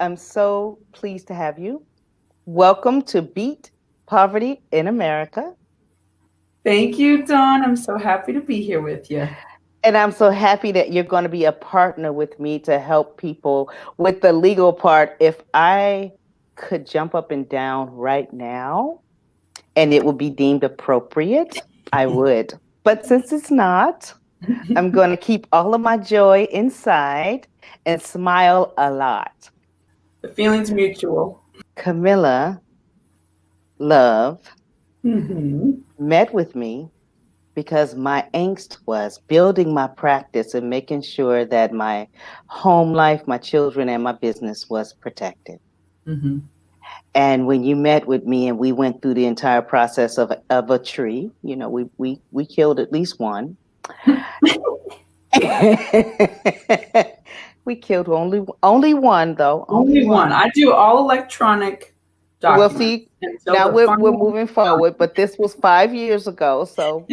I'm so pleased to have you. Welcome to Beat Poverty in America. Thank you, Dawn. I'm so happy to be here with you. And I'm so happy that you're going to be a partner with me to help people with the legal part. If I could jump up and down right now and it would be deemed appropriate, I would. But since it's not, I'm going to keep all of my joy inside and smile a lot. The feeling's mutual. Kamela Love Mm-hmm. met with me because my angst was building my practice and making sure that my home life, my children, and my business was protected. Mm-hmm. And when you met with me and we went through the entire process of a tree, we killed at least one. We killed only one though. Only one. I do all electronic Well, documents see, until now the we're final. moving forward, but this was 5 years ago. So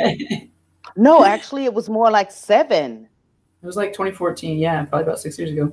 no, actually, it was more like 7. It was like 2014. Yeah, probably about 6 years ago.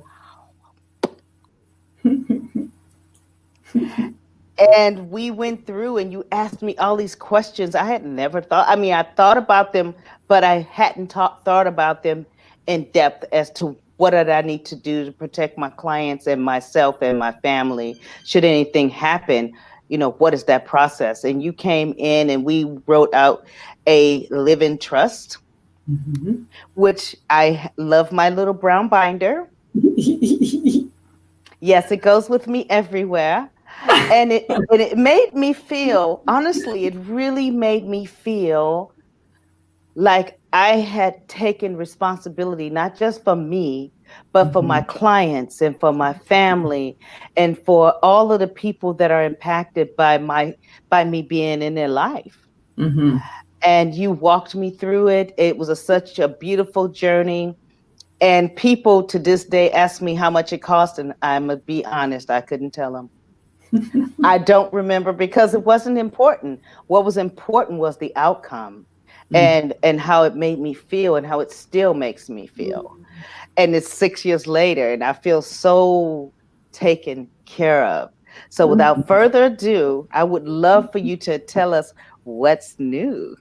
And we went through and you asked me all these questions. I had never thought, I thought about them, but I hadn't thought about them in depth as to what did I need to do to protect my clients and myself and my family. Should anything happen, what is that process? And you came in and we wrote out a live-in trust, Mm-hmm. which I love my little brown binder. Yes, it goes with me everywhere. And it made me feel, honestly, it really made me feel like I had taken responsibility, not just for me, but for my clients and for my family and for all of the people that are impacted by me being in their life. Mm-hmm. And you walked me through it. It was such a beautiful journey. And people to this day ask me how much it cost, and I'm gonna be honest, I couldn't tell them. I don't remember because it wasn't important. What was important was the outcome and how it made me feel and how it still makes me feel. And it's 6 years later and I feel so taken care of. So without further ado, I would love for you to tell us what's new.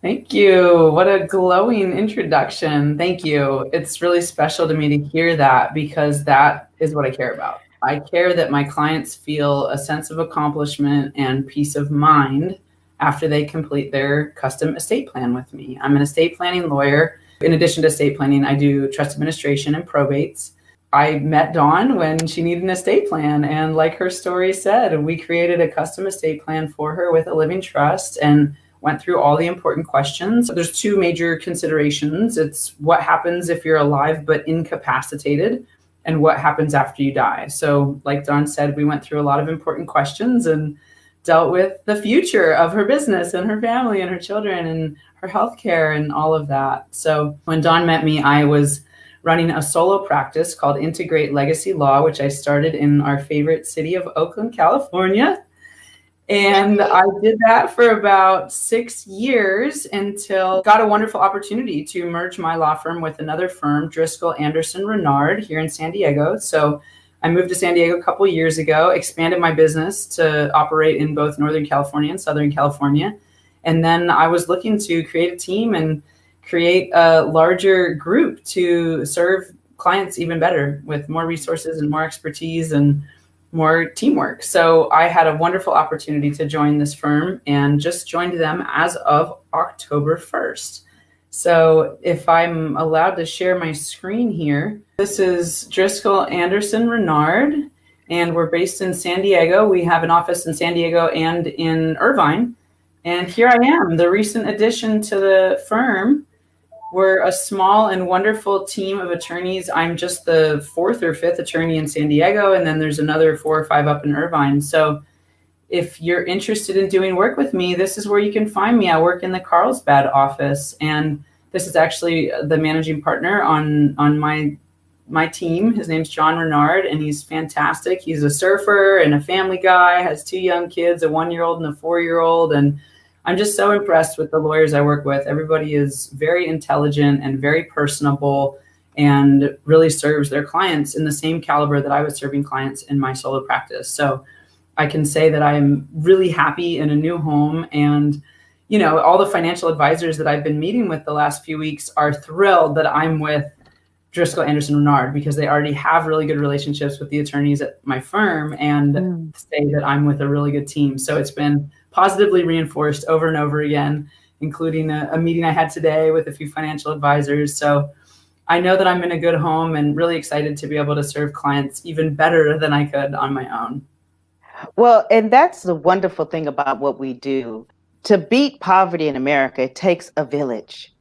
Thank you. What a glowing introduction. Thank you. It's really special to me to hear that because that is what I care about. I care that my clients feel a sense of accomplishment and peace of mind after they complete their custom estate plan with me. I'm an estate planning lawyer. In addition to estate planning, I do trust administration and probates. I met Dawn when she needed an estate plan. And like her story said, we created a custom estate plan for her with a living trust and went through all the important questions. There's 2 major considerations. It's what happens if you're alive but incapacitated, and what happens after you die. So like Dawn said, we went through a lot of important questions and dealt with the future of her business and her family and her children and her healthcare and all of that. So when Dawn met me, I was running a solo practice called Integrate Legacy Law, which I started in our favorite city of Oakland, California. And I did that for about 6 years until got a wonderful opportunity to merge my law firm with another firm, Driscoll, Reynard, here in San Diego. So I moved to San Diego a couple of years ago, expanded my business to operate in both Northern California and Southern California. And then I was looking to create a team and create a larger group to serve clients even better with more resources and more expertise and more teamwork. So I had a wonderful opportunity to join this firm and just joined them as of October 1st. So if I'm allowed to share my screen here, this is Driscoll Reynard, and we're based in San Diego. We have an office in San Diego and in Irvine. And here I am, the recent addition to the firm. We're a small and wonderful team of attorneys. I'm just the 4th or 5th attorney in San Diego, and then there's another 4 or 5 up in Irvine. So if you're interested in doing work with me, this is where you can find me. I work in the Carlsbad office, and this is actually the managing partner on my team. His name's John Reynard, and he's fantastic. He's a surfer and a family guy, has 2 young kids, a 1-year-old and a 4-year-old, and I'm just so impressed with the lawyers I work with. Everybody is very intelligent and very personable and really serves their clients in the same caliber that I was serving clients in my solo practice. So I can say that I am really happy in a new home. And, you know, all the financial advisors that I've been meeting with the last few weeks are thrilled that I'm with Driscoll, Anderson, Reynard, because they already have really good relationships with the attorneys at my firm and say that I'm with a really good team. So it's been positively reinforced over and over again, including a meeting I had today with a few financial advisors. So I know that I'm in a good home and really excited to be able to serve clients even better than I could on my own. Well, and that's the wonderful thing about what we do. To beat poverty in America, it takes a village.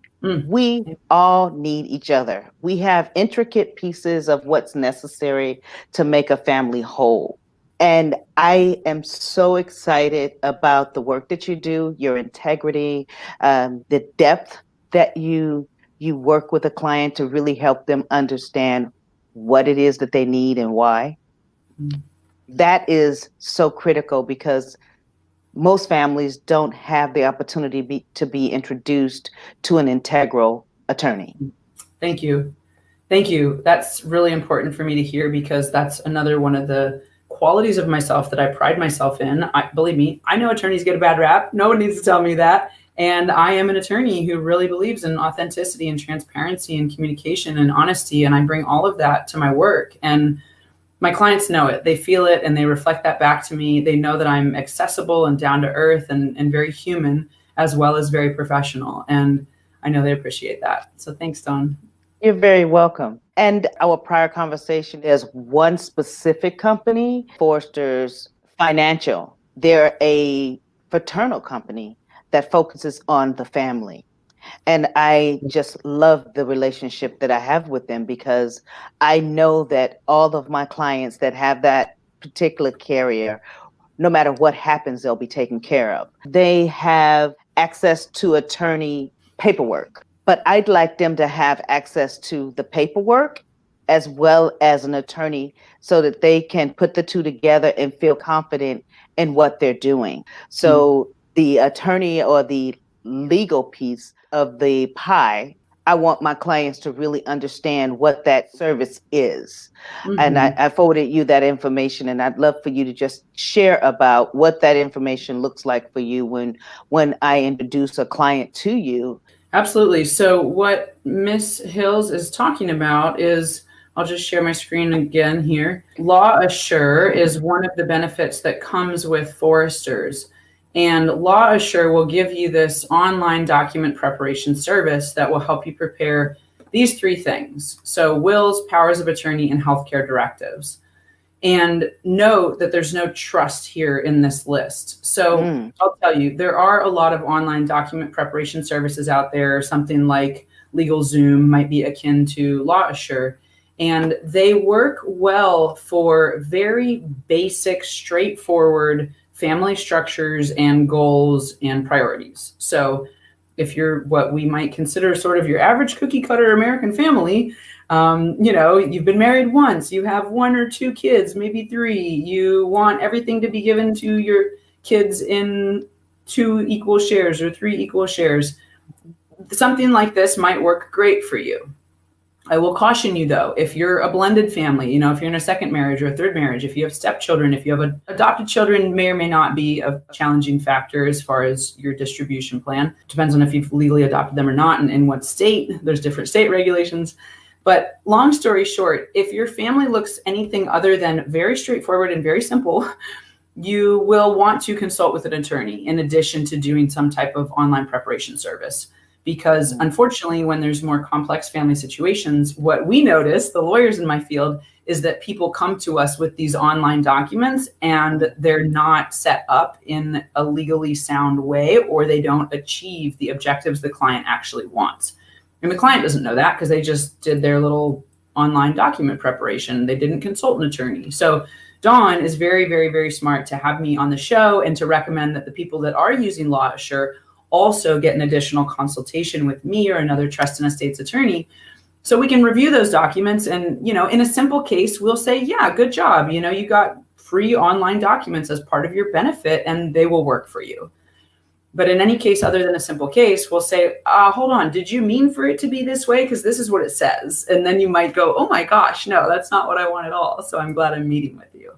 We all need each other. We have intricate pieces of what's necessary to make a family whole. And I am so excited about the work that you do, your integrity, the depth that you work with a client to really help them understand what it is that they need and why. That is so critical because most families don't have the opportunity to be introduced to an integral attorney. Thank you. Thank you. That's really important for me to hear because that's another one of the qualities of myself that I pride myself in. Believe me, I know attorneys get a bad rap. No one needs to tell me that. And I am an attorney who really believes in authenticity and transparency and communication and honesty. And I bring all of that to my work. And my clients know it. They feel it and they reflect that back to me. They know that I'm accessible and down to earth and very human as well as very professional. And I know they appreciate that. So thanks, Dawnn. You're very welcome. And our prior conversation, there's one specific company, Forrester's Financial. They're a fraternal company that focuses on the family. And I just love the relationship that I have with them because I know that all of my clients that have that particular carrier, no matter what happens, they'll be taken care of. They have access to attorney paperwork, but I'd like them to have access to the paperwork as well as an attorney so that they can put the two together and feel confident in what they're doing. So the attorney or the legal piece of the pie, I want my clients to really understand what that service is. And I forwarded you that information, and I'd love for you to just share about what that information looks like for you when I introduce a client to you. Absolutely. So what Miss Hills is talking about is, I'll just share my screen again here. Law Assure is one of the benefits that comes with Forrester's. And Law Assure will give you this online document preparation service that will help you prepare these three things. So wills, powers of attorney, and healthcare directives. And note that there's no trust here in this list. So I'll tell you, there are a lot of online document preparation services out there. Something like LegalZoom might be akin to Law Assure. And they work well for very basic, straightforward family structures and goals and priorities. So if you're what we might consider sort of your average cookie cutter American family, you've been married once, you have one or two kids, maybe three, you want everything to be given to your kids in 2 equal shares or 3 equal shares. Something like this might work great for you. I will caution you, though, if you're a blended family, if you're in a second marriage or a third marriage, if you have stepchildren, if you have adopted children, may or may not be a challenging factor as far as your distribution plan. Depends on if you've legally adopted them or not and in what state. There's different state regulations. But long story short, if your family looks anything other than very straightforward and very simple, you will want to consult with an attorney in addition to doing some type of online preparation service. Because unfortunately, when there's more complex family situations, what we notice, the lawyers in my field, is that people come to us with these online documents and they're not set up in a legally sound way, or they don't achieve the objectives the client actually wants. And the client doesn't know that because they just did their little online document preparation. They didn't consult an attorney. So Dawnn is very, very, very smart to have me on the show and to recommend that the people that are using Law Assure also get an additional consultation with me or another trust and estates attorney so we can review those documents. And, in a simple case, we'll say, yeah, good job. You got free online documents as part of your benefit and they will work for you. But in any case other than a simple case, we'll say, hold on, did you mean for it to be this way? Because this is what it says. And then you might go, oh my gosh, no, that's not what I want at all. So I'm glad I'm meeting with you.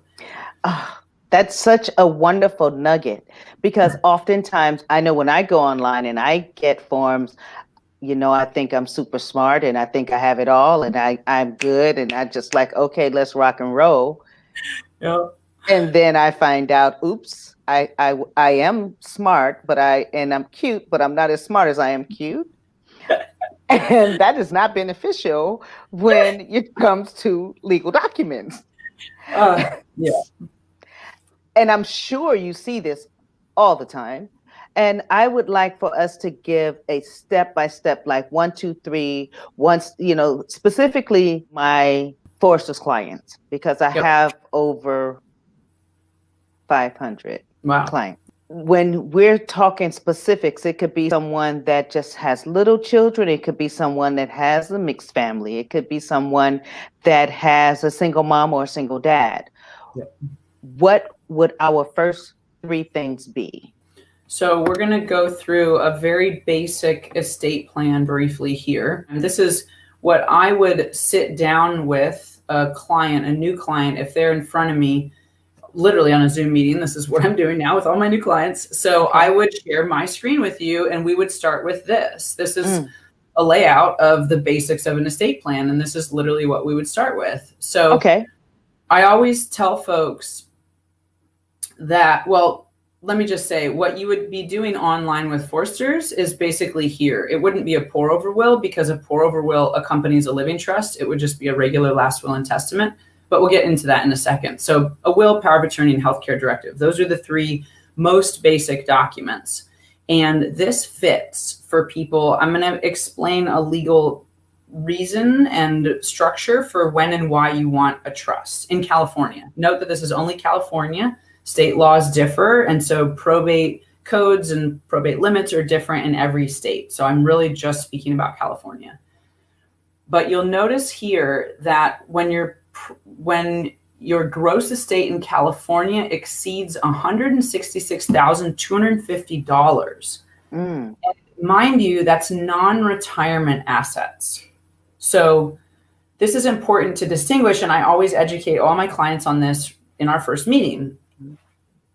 That's such a wonderful nugget, because oftentimes I know when I go online and I get forms, I think I'm super smart and I think I have it all and I'm good. And I just like, okay, let's rock and roll. Yeah. And then I find out, oops, I am smart, and I'm cute, but I'm not as smart as I am cute. And that is not beneficial when it comes to legal documents. Yeah. And I'm sure you see this all the time. And I would like for us to give a step-by-step, like 1, 2, 3, once, specifically my Foresters clients, because I have over 500 clients. When we're talking specifics, it could be someone that just has little children. It could be someone that has a mixed family. It could be someone that has a single mom or a single dad. Yep. What would our first 3 things be? So we're going to go through a very basic estate plan briefly here. And this is what I would sit down with a client, a new client, if they're in front of me, literally on a Zoom meeting. This is what I'm doing now with all my new clients. So I would share my screen with you and we would start with this. This is a layout of the basics of an estate plan. And this is literally what we would start with. So I always tell folks that, let me just say, what you would be doing online with Foresters is basically here. It wouldn't be a pour over will, because a pour over will accompanies a living trust. It would just be a regular last will and testament, but we'll get into that in a second. So a will, power of attorney, and healthcare directive. Those are the 3 most basic documents. And this fits for people. I'm going to explain a legal reason and structure for when and why you want a trust in California. Note that this is only California. State laws differ, and so probate codes and probate limits are different in every state. So I'm really just speaking about California. But you'll notice here that when your gross estate in California exceeds $166,250, and mind you, that's non-retirement assets. So this is important to distinguish, and I always educate all my clients on this in our first meeting.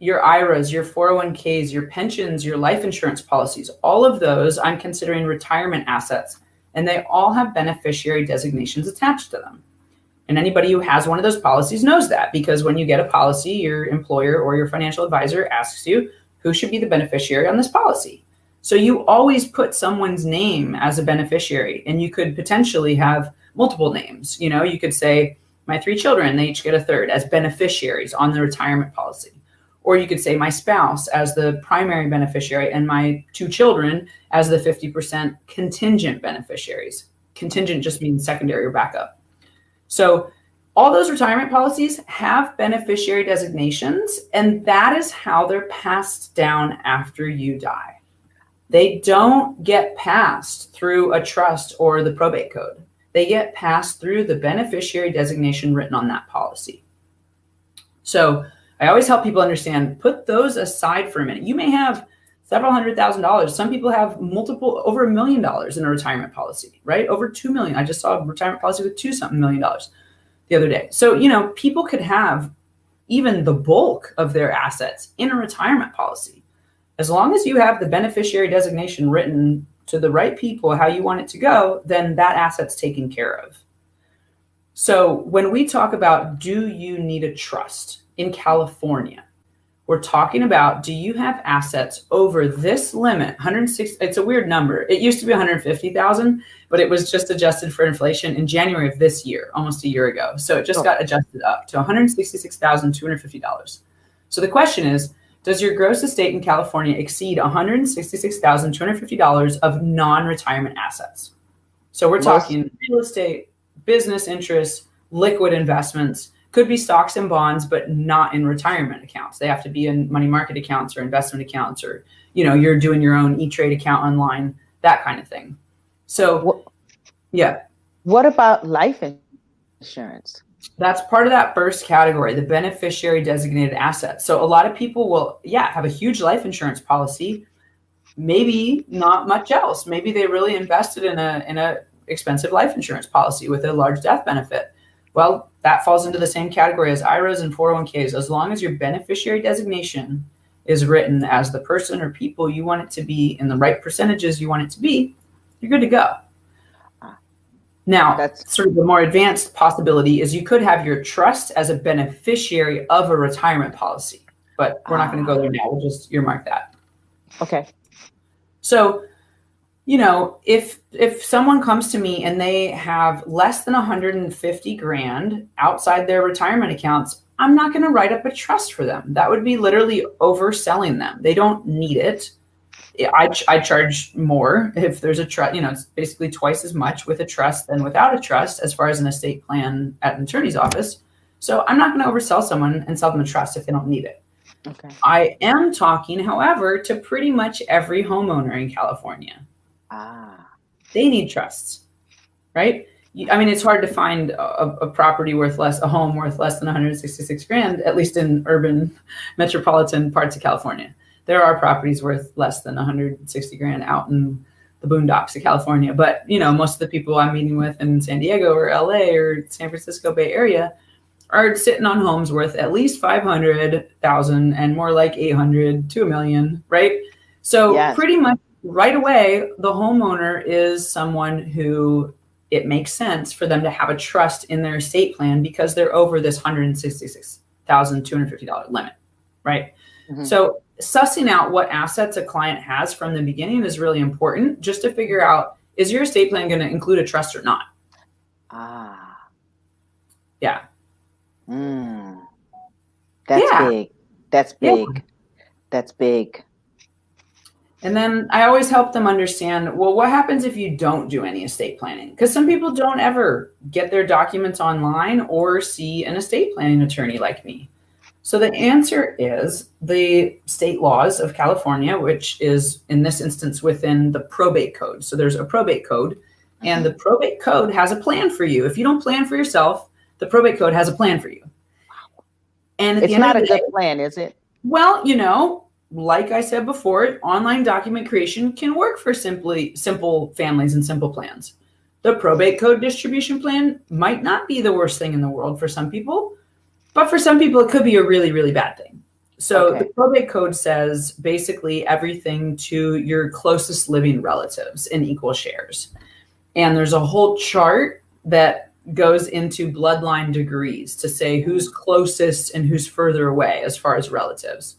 Your IRAs, your 401ks, your pensions, your life insurance policies, all of those I'm considering retirement assets, and they all have beneficiary designations attached to them. And anybody who has one of those policies knows that, because when you get a policy, your employer or your financial advisor asks you who should be the beneficiary on this policy. So you always put someone's name as a beneficiary, and you could potentially have multiple names. You could say my 3 children, they each get a third as beneficiaries on the retirement policy. Or you could say my spouse as the primary beneficiary and my 2 children as the 50% contingent beneficiaries. Contingent just means secondary or backup. So all those retirement policies have beneficiary designations, and that is how they're passed down after you die. They don't get passed through a trust or the probate code. They get passed through the beneficiary designation written on that policy. So I always help people understand, put those aside for a minute. You may have several $100,000. Some people have over $1 million in a retirement policy, right? Over 2 million. I just saw a retirement policy with $2 million the other day. So, people could have even the bulk of their assets in a retirement policy. As long as you have the beneficiary designation written to the right people, how you want it to go, then that asset's taken care of. So when we talk about, do you need a trust in California, we're talking about, do you have assets over this limit? 106. It's a weird number. It used to be 150,000, but it was just adjusted for inflation in January of this year, almost a year ago. So it just got adjusted up to $166,250. So the question is, does your gross estate in California exceed $166,250 of non-retirement assets? So we're talking real estate, business interests, liquid investments. Could be stocks and bonds, but not in retirement accounts. They have to be in money market accounts or investment accounts, or, you're doing your own E-Trade account online, that kind of thing. So, What about life insurance? That's part of that first category, the beneficiary designated assets. So a lot of people will, have a huge life insurance policy, maybe not much else. Maybe they really invested in a expensive life insurance policy with a large death benefit. Well, that falls into the same category as IRAs and 401ks. As long as your beneficiary designation is written as the person or people you want it to be in the right percentages you want it to be, you're good to go. Now, that's sort of the more advanced possibility is you could have your trust as a beneficiary of a retirement policy, but we're not going to go there now. We'll just earmark that. Okay. So, you know, if someone comes to me and they have less than 150 grand outside their retirement accounts, I'm not going to write up a trust for them. That would be literally overselling them. They don't need it. I charge more if there's a trust. You know, it's basically twice as much with a trust than without a trust as far as an estate plan at an attorney's office. So I'm not going to oversell someone and sell them a trust if they don't need it. Okay. I am talking, however, to pretty much every homeowner in California. They need trusts, right? I mean, it's hard to find a property worth less, a home worth less than 166 grand, at least in urban metropolitan parts of California. There are properties worth less than 160 grand out in the boondocks of California. But, you know, most of the people I'm meeting with in San Diego or LA or San Francisco Bay Area are sitting on homes worth at least 500,000 and more like 800 to $1 million, right? So yes. Pretty much right away, the homeowner is someone who it makes sense for them to have a trust in their estate plan because they're over this $166,250 limit, right? Mm-hmm. So sussing out what assets a client has from the beginning is really important just to figure out, is your estate plan going to include a trust or not? Yeah. That's big. That's big. Yeah. That's big. And then I always help them understand, well, what happens if you don't do any estate planning? Because some people don't ever get their documents online or see an estate planning attorney like me. So the answer is the state laws of California, which is in this instance within the probate code. So there's a probate code, and the probate code has a plan for you. If you don't plan for yourself, the probate code has a plan for you. And it's not a good plan, is it? Well, you know, like I said before, online document creation can work for simple families and simple plans. The probate code distribution plan might not be the worst thing in the world for some people, but for some people, it could be a really, really bad thing. So the probate code says basically everything to your closest living relatives in equal shares. And there's a whole chart that goes into bloodline degrees to say who's closest and who's further away as far as relatives,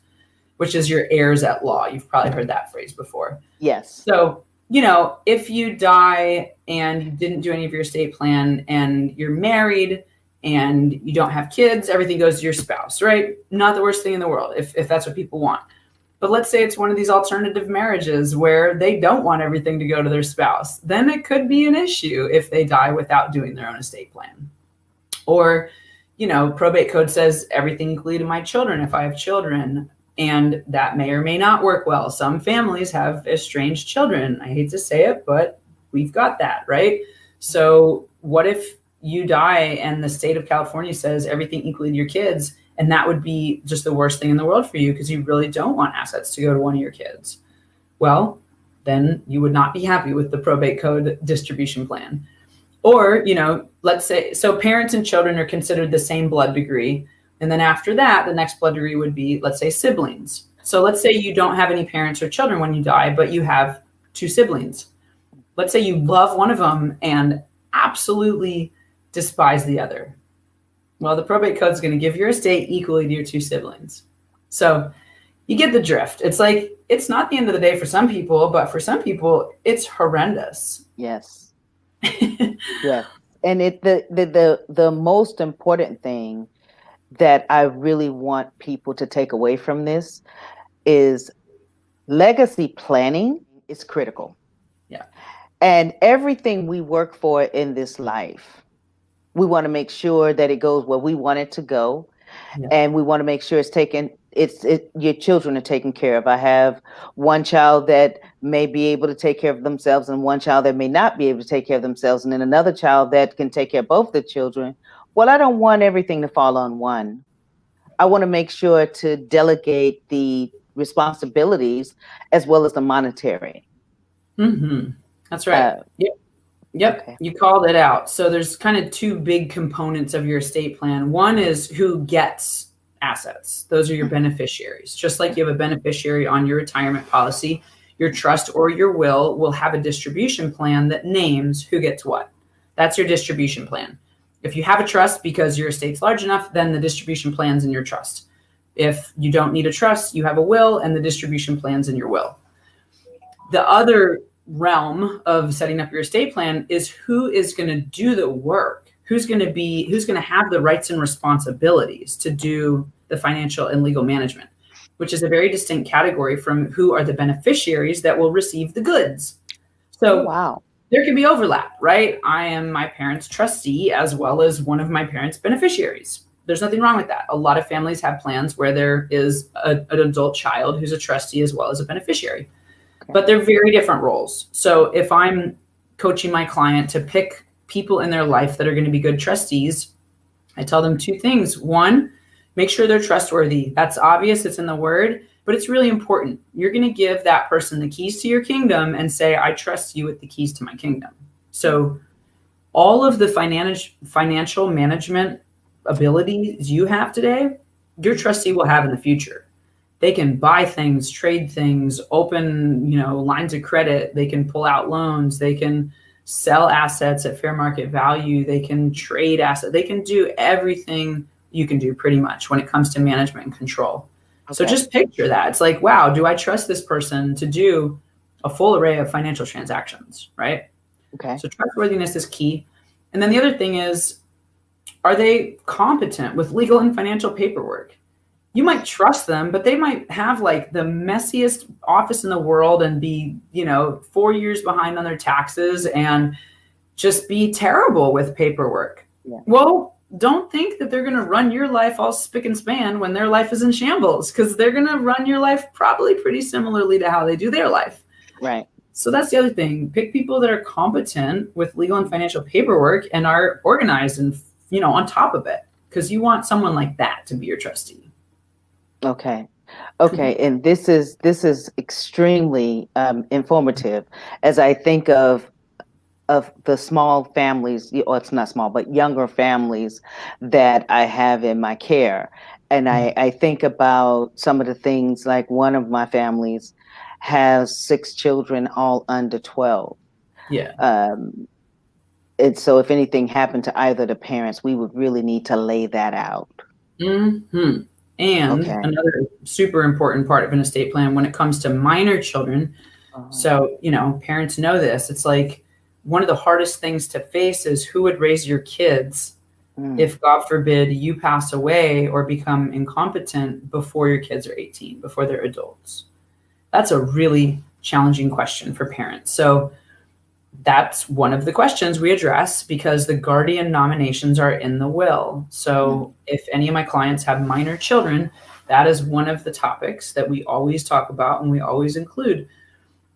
which is your heirs at law. You've probably heard that phrase before. Yes. So, you know, if you die and you didn't do any of your estate plan and you're married and you don't have kids, everything goes to your spouse, right? Not the worst thing in the world if that's what people want. But let's say it's one of these alternative marriages where they don't want everything to go to their spouse. Then it could be an issue if they die without doing their own estate plan. Or, you know, probate code says everything including my children if I have children. And that may or may not work well. Some families have estranged children. I hate to say it, but we've got that, right? So what if you die and the state of California says everything equally to your kids, and that would be just the worst thing in the world for you because you really don't want assets to go to one of your kids? Well, then you would not be happy with the probate code distribution plan. Or, you know, let's say, so parents and children are considered the same blood degree. And then after that, the next blood degree would be, let's say, siblings. So let's say you don't have any parents or children when you die, but you have two siblings. Let's say you love one of them and absolutely despise the other. Well, the probate code is going to give your estate equally to your two siblings. So you get the drift. It's like, it's not the end of the day for some people, but for some people, it's horrendous. Yes. Yeah. And the most important thing that I really want people to take away from this is legacy planning is critical. Yeah. And everything we work for in this life, we want to make sure that it goes where we want it to go. Yeah. And we want to make sure your children are taken care of. I have one child that may be able to take care of themselves and one child that may not be able to take care of themselves, and then another child that can take care of both the children. Well, I don't want everything to fall on one. I want to make sure to delegate the responsibilities as well as the monetary. Mm-hmm. That's right. Yep. Okay. You called it out. So there's kind of two big components of your estate plan. One is who gets assets. Those are your beneficiaries. Just like you have a beneficiary on your retirement policy, your trust or your will have a distribution plan that names who gets what. That's your distribution plan. If you have a trust because your estate's large enough, then the distribution plan's in your trust. If you don't need a trust, you have a will and the distribution plan's in your will. The other realm of setting up your estate plan is who is going to do the work, who's going to have the rights and responsibilities to do the financial and legal management, which is a very distinct category from who are the beneficiaries that will receive the goods. So wow. There can be overlap, right? I am my parents' trustee as well as one of my parents' beneficiaries. There's nothing wrong with that. A lot of families have plans where there is an adult child who's a trustee as well as a beneficiary. But they're very different roles. So if I'm coaching my client to pick people in their life that are going to be good trustees, I tell them two things. One, make sure they're trustworthy. That's obvious. It's in the word, but it's really important. You're going to give that person the keys to your kingdom and say, I trust you with the keys to my kingdom. So all of the financial management abilities you have today, your trustee will have in the future. They can buy things, trade things, open, lines of credit. They can pull out loans. They can sell assets at fair market value. They can trade assets. They can do everything you can do pretty much when it comes to management and control. Okay. So just picture that. It's like, wow, do I trust this person to do a full array of financial transactions, right? Okay. So trustworthiness is key. And then the other thing is, are they competent with legal and financial paperwork? You might trust them, but they might have like the messiest office in the world and be, 4 years behind on their taxes and just be terrible with paperwork. Yeah. Well, don't think that they're going to run your life all spick and span when their life is in shambles, because they're going to run your life probably pretty similarly to how they do their life. Right. So that's the other thing. Pick people that are competent with legal and financial paperwork and are organized and, on top of it, because you want someone like that to be your trustee. Okay. And this is extremely informative as I think of the small families, or it's not small, but younger families that I have in my care. And I think about some of the things, like one of my families has 6 children, all under 12. Yeah. And so if anything happened to either of the parents, we would really need to lay that out. Mm-hmm. And another super important part of an estate plan when it comes to minor children. So, parents know this. It's like one of the hardest things to face is who would raise your kids if, God forbid, you pass away or become incompetent before your kids are 18, before they're adults. That's a really challenging question for parents. So that's one of the questions we address, because the guardian nominations are in the will. So if any of my clients have minor children, that is one of the topics that we always talk about, and we always include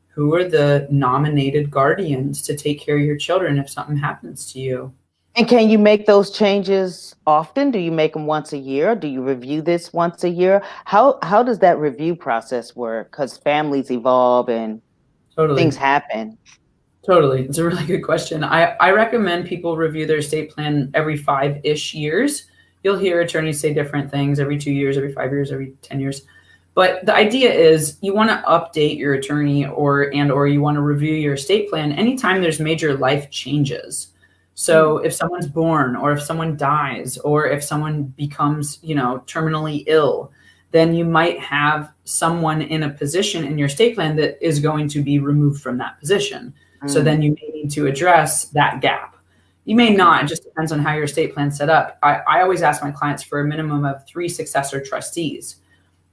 who are the nominated guardians to take care of your children if something happens to you. And can you make those changes often? Do you make them once a year? Do you review this once a year? How does that review process work? Because families evolve and things happen. Totally. It's a really good question. I recommend people review their estate plan every 5-ish years. You'll hear attorneys say different things every 2 years, every 5 years, every 10 years. But the idea is you want to update your attorney or you want to review your estate plan anytime there's major life changes. So if someone's born, or if someone dies, or if someone becomes, terminally ill, then you might have someone in a position in your estate plan that is going to be removed from that position. So then you may need to address that gap. You may not. It just depends on how your estate plan's set up. I always ask my clients for a minimum of 3 successor trustees.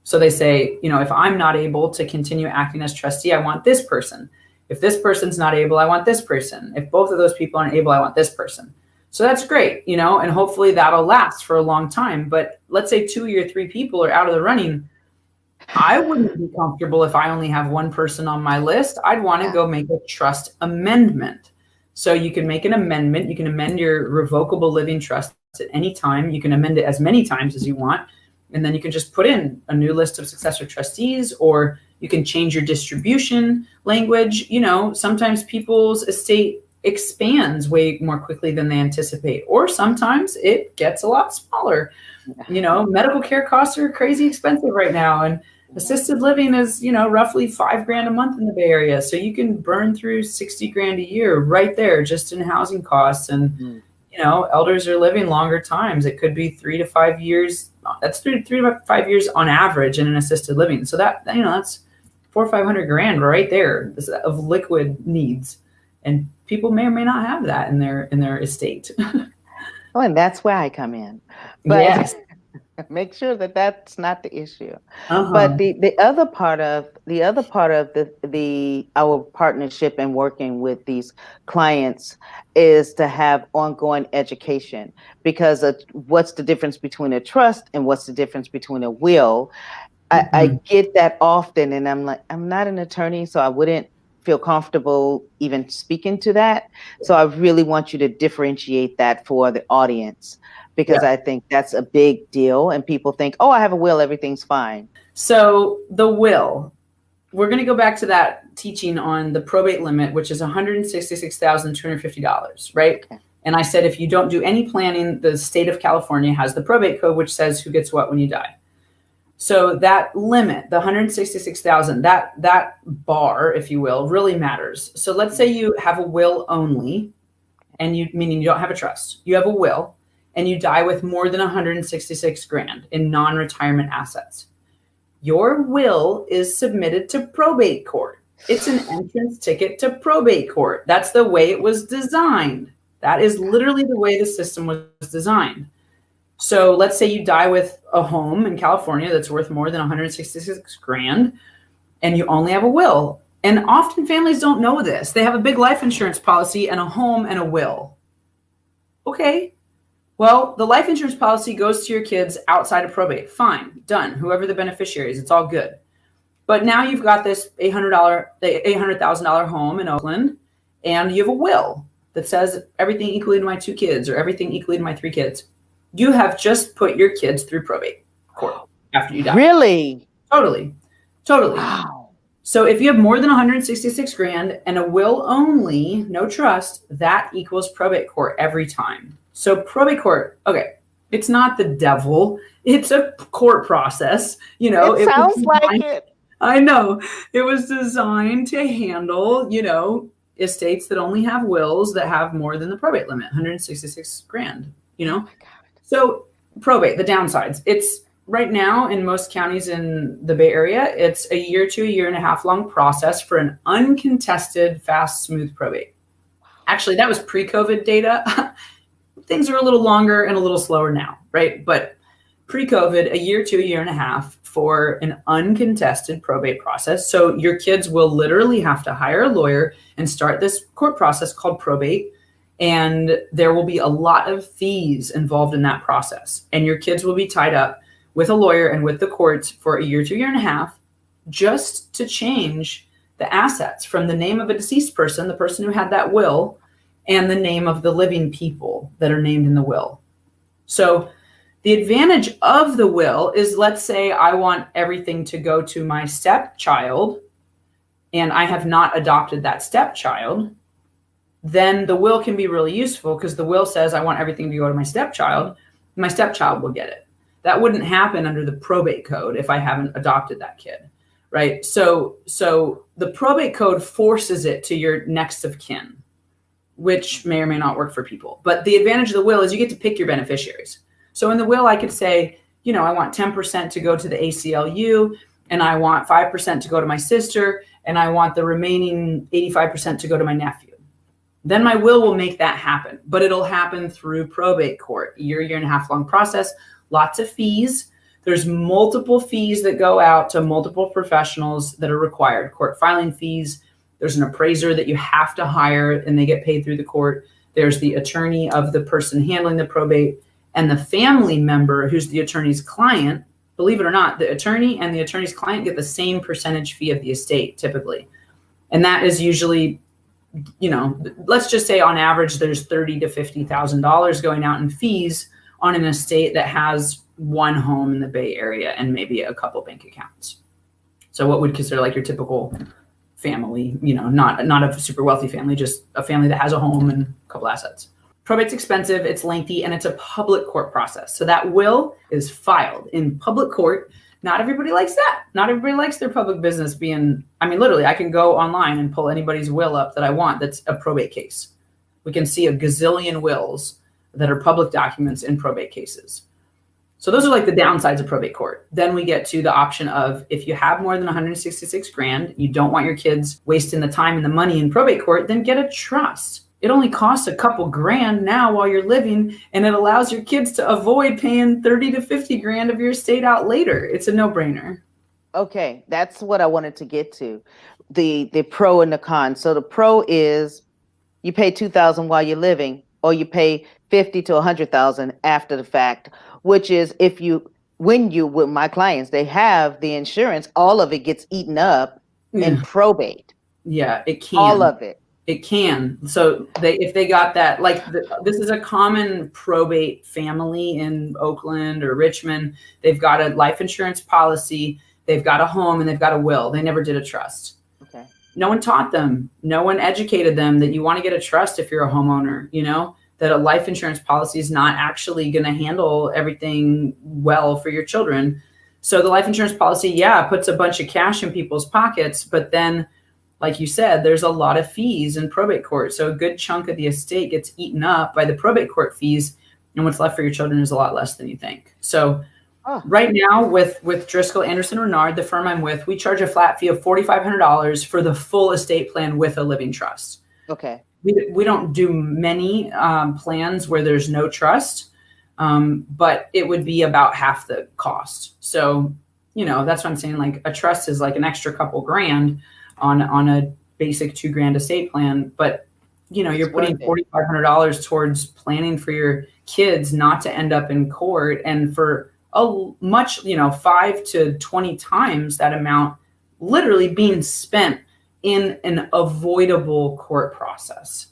So they say, if I'm not able to continue acting as trustee, I want this person. If this person's not able, I want this person. If both of those people aren't able, I want this person. So that's great, and hopefully that'll last for a long time. But let's say 2 or 3 people are out of the running. I wouldn't be comfortable if I only have one person on my list. I'd want to go make a trust amendment. So you can make an amendment. You can amend your revocable living trust at any time. You can amend it as many times as you want. And then you can just put in a new list of successor trustees, or you can change your distribution language. You know, sometimes people's estate expands way more quickly than they anticipate, or sometimes it gets a lot smaller. You know, medical care costs are crazy expensive right now, and assisted living is, you know, roughly $5,000 a month in the Bay Area. So you can burn through $60,000 a year right there just in housing costs. And you know, elders are living longer times. It could be 3 to 5 years. That's three to 5 years on average in an assisted living. So that, you know, that's $400,000 or $500,000 right there of liquid needs. And people may or may not have that in their estate. Oh, and that's where I come in. But yes. Make sure that that's not the issue. But the other part of our partnership and working with these clients is to have ongoing education, because of what's the difference between a trust and what's the difference between a will. I get that often, and I'm like, I'm not an attorney, so I wouldn't feel comfortable even speaking to that. So I really want you to differentiate that for the audience, because I think that's a big deal. And people think, oh, I have a will, everything's fine. So the will, we're going to go back to that teaching on the probate limit, which is $166,250, right? Okay. And I said, if you don't do any planning, the state of California has the probate code, which says who gets what when you die. So that limit, the 166,000, that bar, if you will, really matters. So let's say you have a will only, and meaning you don't have a trust. You have a will, and you die with more than 166 grand in non-retirement assets. Your will is submitted to probate court. It's an entrance ticket to probate court. That's the way it was designed. That is literally the way the system was designed. So let's say you die with a home in California that's worth more than 166 grand, and you only have a will. And often families don't know this. They have a big life insurance policy and a home and a will. Okay. Well, the life insurance policy goes to your kids outside of probate. Fine, done. Whoever the beneficiary is, it's all good. But now you've got this $800,000 home in Oakland, and you have a will that says everything equally to my 2 kids or everything equally to my 3 kids. You have just put your kids through probate court after you die. Really? Totally. Wow. So if you have more than 166 grand and a will only, no trust, that equals probate court every time. So probate court, okay, it's not the devil. It's a court process. You know, it sounds like it. I know. It was designed to handle, you know, estates that only have wills that have more than the probate limit, 166 grand, you know? So probate, the downsides, it's right now in most counties in the Bay Area, it's a year to a year and a half long process for an uncontested, fast, smooth probate. Actually, that was pre-COVID data. Things are a little longer and a little slower now, right? But pre-COVID, a year to a year and a half for an uncontested probate process. So your kids will literally have to hire a lawyer and start this court process called probate. And there will be a lot of fees involved in that process. And your kids will be tied up with a lawyer and with the courts for a year to a year and a half just to change the assets from the name of a deceased person, the person who had that will, and the name of the living people that are named in the will. So the advantage of the will is, let's say I want everything to go to my stepchild and I have not adopted that stepchild. Then the will can be really useful because the will says I want everything to go to my stepchild. My stepchild will get it. That wouldn't happen under the probate code if I haven't adopted that kid, right? So the probate code forces it to your next of kin, which may or may not work for people. But the advantage of the will is you get to pick your beneficiaries. So in the will, I could say, you know, I want 10% to go to the ACLU, and I want 5% to go to my sister, and I want the remaining 85% to go to my nephew. Then my will make that happen, but it'll happen through probate court, year and a half long process, lots of fees. There's multiple fees that go out to multiple professionals that are required. Court filing fees. There's an appraiser that you have to hire and they get paid through the court. There's the attorney of the person handling the probate and the family member who's the attorney's client. Believe it or not, the attorney and the attorney's client get the same percentage fee of the estate typically. And that is usually, you know, let's just say on average, there's $30,000 to $50,000 going out in fees on an estate that has one home in the Bay Area and maybe a couple bank accounts. So what would consider like your typical family, you know, not a super wealthy family, just a family that has a home and a couple assets. Probate's expensive, it's lengthy, and it's a public court process. So that will is filed in public court. Not everybody likes that. Not everybody likes their public business being, I mean, literally, I can go online and pull anybody's will up that I want that's a probate case. We can see a gazillion wills that are public documents in probate cases. So those are like the downsides of probate court. Then we get to the option of if you have more than 166 grand, you don't want your kids wasting the time and the money in probate court, then get a trust. It only costs a couple grand now while you're living, and it allows your kids to avoid paying 30 to 50 grand of your estate out later. It's a no-brainer. Okay, that's what I wanted to get to. The pro and the con. So the pro is you pay $2,000 while you're living, or you pay $50,000 to $100,000 after the fact, which is when you with my clients, they have the insurance, all of it gets eaten up in probate. Yeah, it can. All of it. It can. So if they got that, like this is a common probate family in Oakland or Richmond. They've got a life insurance policy, they've got a home, and they've got a will. They never did a trust. Okay. No one taught them. No one educated them that you want to get a trust if you're a homeowner, you know, that a life insurance policy is not actually going to handle everything well for your children. So the life insurance policy, puts a bunch of cash in people's pockets, but then like you said, there's a lot of fees in probate court. So a good chunk of the estate gets eaten up by the probate court fees, and what's left for your children is a lot less than you think. So right now with Driscoll, Anderson, Reynard, the firm I'm with, we charge a flat fee of $4,500 for the full estate plan with a living trust. Okay. We don't do many plans where there's no trust, but it would be about half the cost. So, you know, that's what I'm saying. Like a trust is like an extra couple grand on a basic $2,000 estate plan, but you know, you're putting $4,500 towards planning for your kids not to end up in court, and for a much, you know, 5 to 20 times that amount literally being spent in an avoidable court process.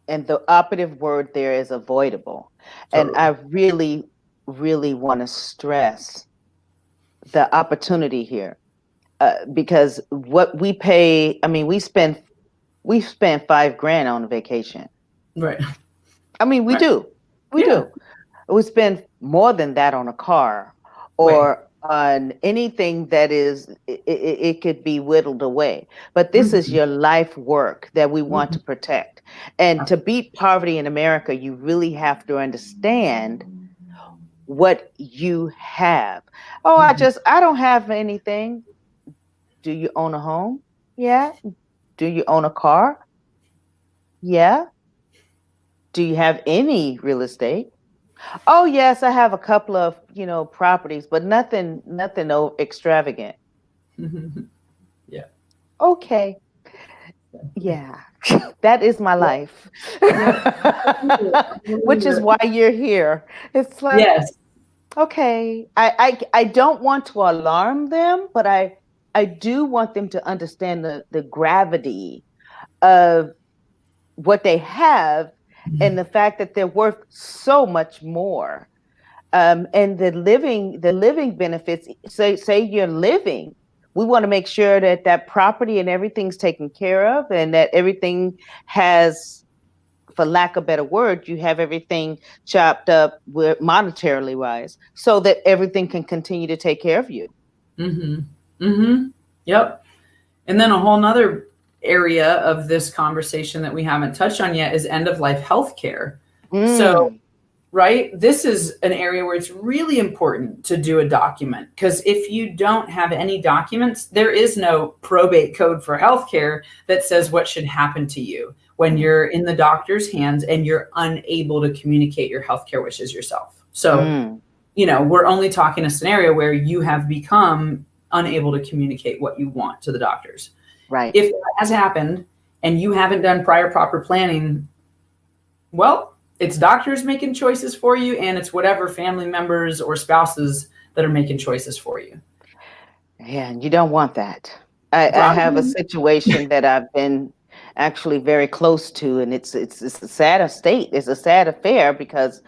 And the operative word there is avoidable. Totally. And I really, really want to stress the opportunity here. Because what we pay, I mean, we spend $5,000 on a vacation. Right. I mean, we do. We spend more than that on a car or on anything that is, it could be whittled away. But this is your life work that we want to protect. And to beat poverty in America, you really have to understand what you have. Oh, I don't have anything. Do you own a home? Yeah. Do you own a car? Yeah. Do you have any real estate? Oh, yes, I have a couple of, you know, properties, but nothing extravagant. Yeah. Okay. Yeah. That is my life. Which is why you're here. It's like, yes. Okay. I don't want to alarm them, but I do want them to understand the gravity of what they have and the fact that they're worth so much more. And the living benefits, say you're living, we want to make sure that property and everything's taken care of, and that everything has, for lack of a better word, you have everything chopped up monetarily wise, so that everything can continue to take care of you. Yep. And then a whole nother area of this conversation that we haven't touched on yet is end of life healthcare. So, right, this is an area where it's really important to do a document, because if you don't have any documents, there is no probate code for healthcare that says what should happen to you when you're in the doctor's hands and you're unable to communicate your healthcare wishes yourself. So, you know, we're only talking a scenario where you have become unable to communicate what you want to the doctors. Right. If that has happened and you haven't done prior proper planning, well, it's doctors making choices for you, and it's whatever family members or spouses that are making choices for you. Yeah, and you don't want that. I have a situation that I've been actually very close to, and it's a sad state. It's a sad affair because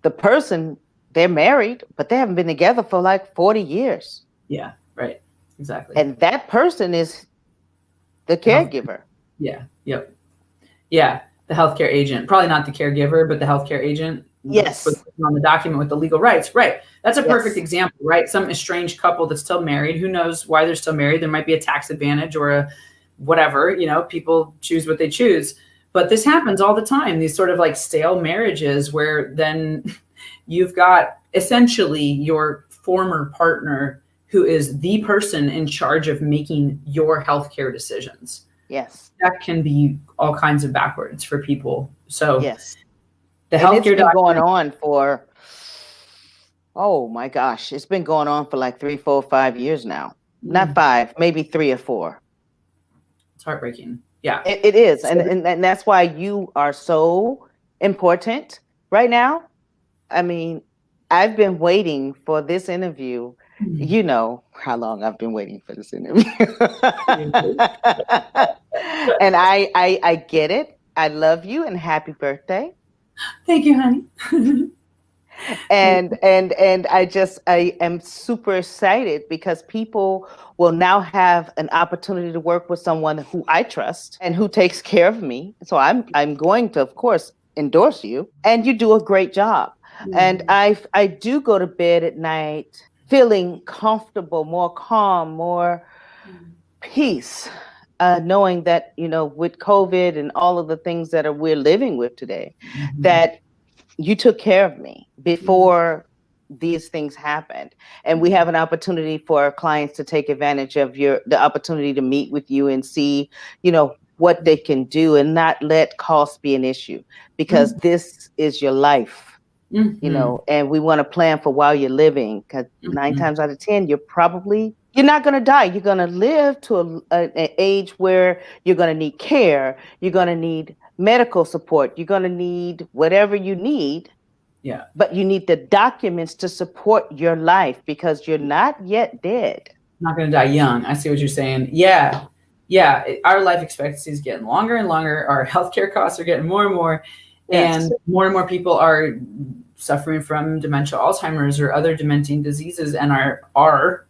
the person they're married, but they haven't been together for like 40 years. Yeah, right. Exactly. And that person is the caregiver. Yeah. Yep. Yeah. The healthcare agent, probably not the caregiver, but the healthcare agent. Yes. On the document with the legal rights. Right. That's a perfect Yes. example, right? Some estranged couple that's still married. Who knows why they're still married? There might be a tax advantage or a whatever, people choose what they choose. But this happens all the time. These sort of like stale marriages where then you've got essentially your former partner who is the person in charge of making your healthcare decisions. Yes. That can be all kinds of backwards for people. So yes, the healthcare it's been going on for, oh my gosh, it's been going on for like 3, 4, 5 years now. Not 5, maybe 3 or 4. It's heartbreaking. Yeah, it is. And that's why you are so important right now. I mean, I've been waiting for this interview. You know how long I've been waiting for this interview. And I get it. I love you and happy birthday. Thank you, honey. And I am super excited because people will now have an opportunity to work with someone who I trust and who takes care of me. So I'm going to, of course, endorse you, and you do a great job. And I do go to bed at night feeling comfortable, more calm, more peace, knowing that, with COVID and all of the things that we're living with today, that you took care of me before these things happened. And we have an opportunity for our clients to take advantage of the opportunity to meet with you and see, what they can do and not let cost be an issue, because this is your life. And we want to plan for while you're living, because 9 times out of 10, you're not going to die. You're going to live to an age where you're going to need care. You're going to need medical support. You're going to need whatever you need. Yeah. But you need the documents to support your life because you're not yet dead. Not going to die young. I see what you're saying. Yeah. Yeah. Our life expectancy is getting longer and longer. Our healthcare costs are getting more and more. Yes. And more people are suffering from dementia, Alzheimer's, or other dementing diseases, and are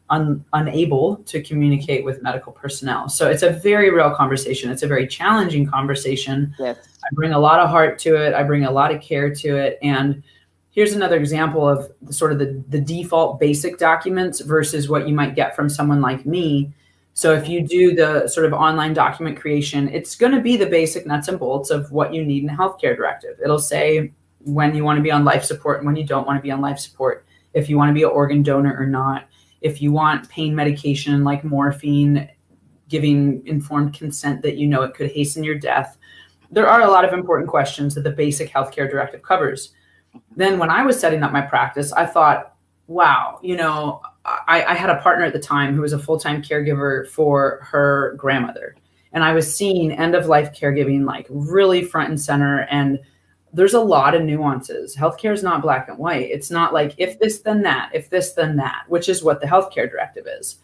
unable to communicate with medical personnel. So it's a very real conversation. It's a very challenging conversation. Yes. I bring a lot of heart to it. I bring a lot of care to it. And here's another example of sort of the default basic documents versus what you might get from someone like me. So if you do the sort of online document creation, it's going to be the basic nuts and bolts of what you need in a healthcare directive. It'll say when you want to be on life support and when you don't want to be on life support, if you want to be an organ donor or not, if you want pain medication like morphine, giving informed consent that it could hasten your death. There are a lot of important questions that the basic healthcare directive covers. Then when I was setting up my practice, I thought, wow, I had a partner at the time who was a full-time caregiver for her grandmother. And I was seeing end-of-life caregiving like really front and center. And there's a lot of nuances. Healthcare is not black and white. It's not like if this, then that, if this, then that, which is what the healthcare directive is.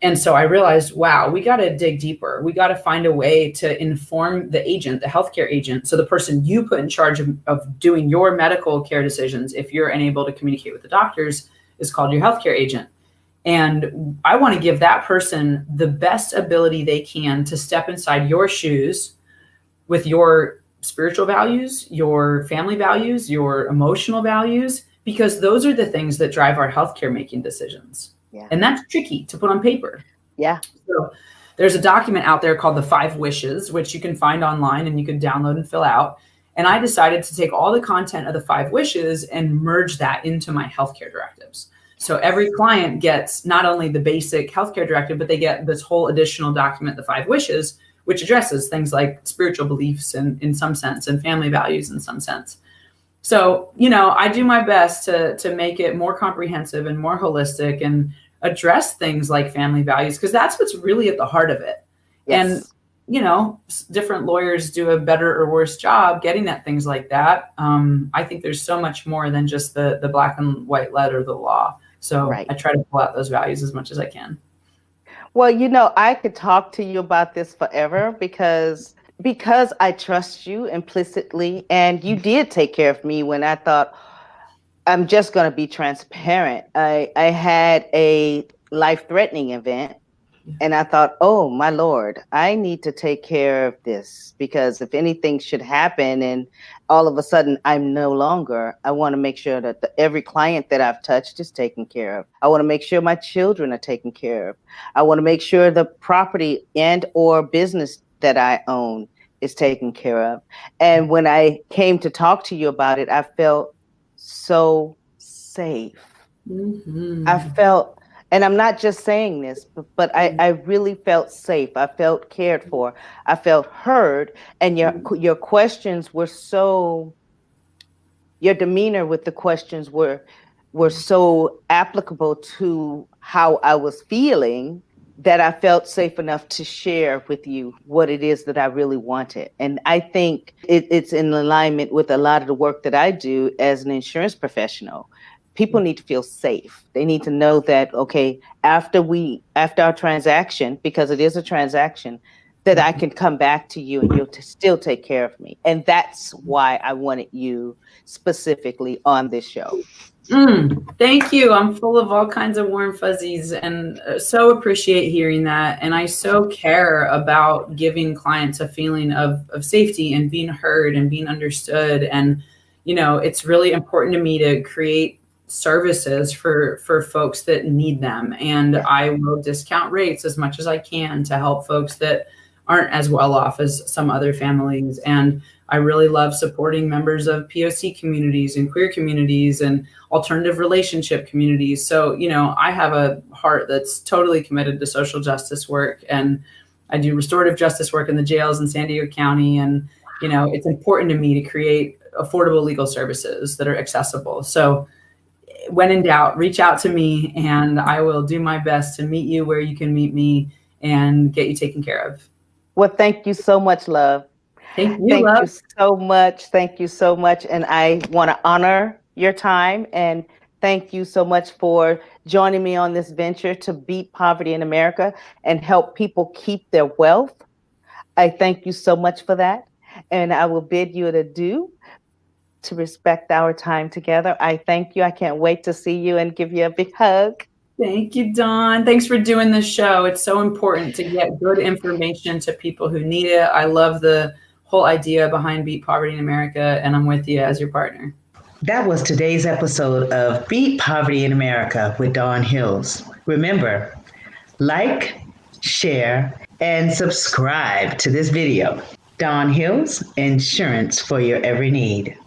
And so I realized, wow, we got to dig deeper. We got to find a way to inform the agent, the healthcare agent. So the person you put in charge of doing your medical care decisions, if you're unable to communicate with the doctors, is called your healthcare agent. And I want to give that person the best ability they can to step inside your shoes with your spiritual values, your family values, your emotional values, because those are the things that drive our healthcare making decisions. Yeah. And that's tricky to put on paper. Yeah. So there's a document out there called the 5 Wishes, which you can find online and you can download and fill out. And I decided to take all the content of the 5 Wishes and merge that into my healthcare directives. So every client gets not only the basic healthcare directive, but they get this whole additional document, the 5 Wishes, which addresses things like spiritual beliefs in some sense and family values in some sense. So, I do my best to make it more comprehensive and more holistic and address things like family values, because that's what's really at the heart of it. Yes. And, different lawyers do a better or worse job getting at things like that. I think there's so much more than just the black and white letter of the law. So right. I try to pull out those values as much as I can. Well, I could talk to you about this forever because I trust you implicitly, and you did take care of me when I thought I'm just going to be transparent. I had a life-threatening event, and I thought, oh, my Lord, I need to take care of this, because if anything should happen and all of a sudden I'm no longer, I want to make sure that every client that I've touched is taken care of. I want to make sure my children are taken care of. I want to make sure the property and or business that I own is taken care of. And when I came to talk to you about it, I felt so safe. Mm-hmm. I felt, and I'm not just saying this, but I really felt safe. I felt cared for. I felt heard. And your questions were so, your demeanor with the questions were so applicable to how I was feeling, that I felt safe enough to share with you what it is that I really wanted. And I think it's in alignment with a lot of the work that I do as an insurance professional. People need to feel safe. They need to know that, okay, after our transaction, because it is a transaction, that I can come back to you and you'll still take care of me. And that's why I wanted you specifically on this show. Thank you. I'm full of all kinds of warm fuzzies, and so appreciate hearing that. And I so care about giving clients a feeling of safety and being heard and being understood. And, you know, it's really important to me to create services for folks that need them. And I will discount rates as much as I can to help folks that aren't as well off as some other families. And I really love supporting members of POC communities and queer communities and alternative relationship communities. So, you know, I have a heart that's totally committed to social justice work, and I do restorative justice work in the jails in San Diego County. And, you know, it's important to me to create affordable legal services that are accessible. So when in doubt, reach out to me and I will do my best to meet you where you can meet me and get you taken care of. Well, thank you so much, love. Thank you, love. You so much. Thank you so much. And I want to honor your time, and thank you so much for joining me on this venture to beat poverty in America and help people keep their wealth. I thank you so much for that. And I will bid you adieu to respect our time together. I thank you. I can't wait to see you and give you a big hug. Thank you, Dawnn. Thanks for doing this show. It's so important to get good information to people who need it. I love the whole idea behind Beat Poverty in America, and I'm with you as your partner. That was today's episode of Beat Poverty in America with Dawnn Hills. Remember, like, share, and subscribe to this video. Dawnn Hills, insurance for your every need.